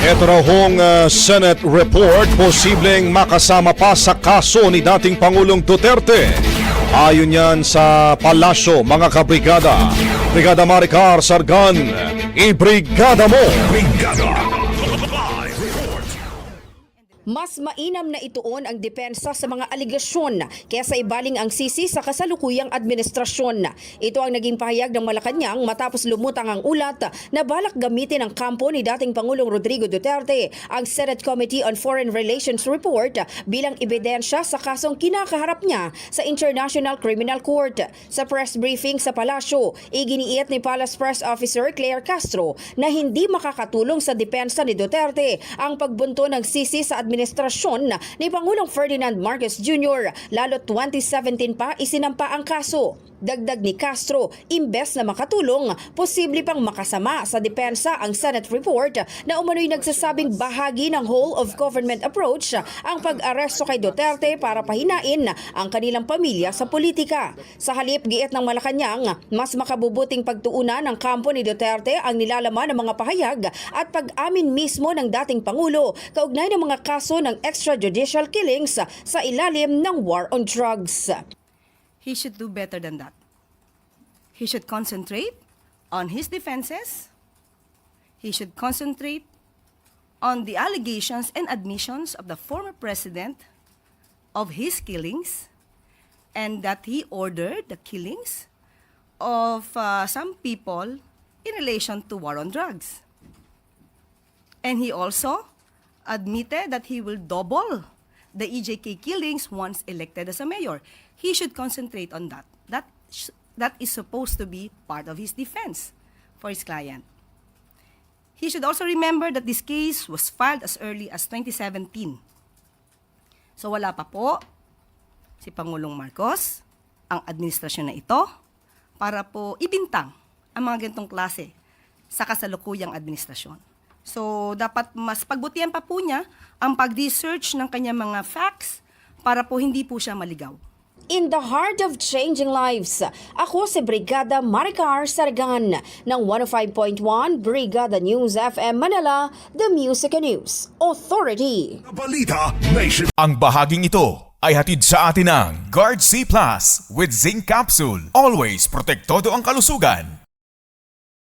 Ito raw hong Senate report, posibleng makasama pa sa kaso ni dating Pangulong Duterte. Ayon yan sa palasyo, mga kabrigada. Brigada Maricar Sargan, ibrigada mo! Brigada! Mas mainam na ituon ang depensa sa mga aligasyon kaysa ibaling ang sisi sa kasalukuyang administrasyon. Ito ang naging pahayag ng Malacanang matapos lumutang ang ulat na balak gamitin ng kampo ni dating Pangulong Rodrigo Duterte ang Senate Committee on Foreign Relations Report bilang ebidensya sa kasong kinakaharap niya sa International Criminal Court. Sa press briefing sa palasyo, iginiit ni Palace Press Officer Claire Castro na hindi makakatulong sa depensa ni Duterte ang pagbunto ng sisi sa administrasyon ni Pangulong Ferdinand Marcos Jr. lalo't 2017 pa isinampa ang kaso. Dagdag ni Castro, imbes na makatulong, posible pang makasama sa depensa ang Senate report na umano'y nagsasabing bahagi ng whole of government approach ang pag-aresto kay Duterte para pahinain ang kanilang pamilya sa politika. Sa halip, giit ng Malacanang, mas makabubuting pagtuunan ng kampo ni Duterte ang nilalaman ng mga pahayag at pag-amin mismo ng dating Pangulo kaugnay ng mga kaso ng extrajudicial killings sa ilalim ng war on drugs. He should do better than that. He should concentrate on his defenses. He should concentrate on the allegations and admissions of the former president of his killings and that he ordered the killings of some people in relation to war on drugs. And he also admitted that he will double the EJK killings once elected as a mayor. He should concentrate on that. That is supposed to be part of his defense for his client. He should also remember that this case was filed as early as 2017. So wala pa po si Pangulong Marcos, ang administrasyon na ito, para po ibintang ang mga ganitong klase sa kasalukuyang administrasyon. So dapat mas pagbutihan pa po niya ang pag-research ng kanyang mga facts para po hindi po siya maligaw. In the heart of changing lives, ako si Brigada Maricar Sargan ng 105.1 Brigada News FM Manila, The Music News Authority. Balita Nation. Ang bahaging ito ay hatid sa atin ng Guard C Plus with Zinc Capsule. Always protektado ang kalusugan.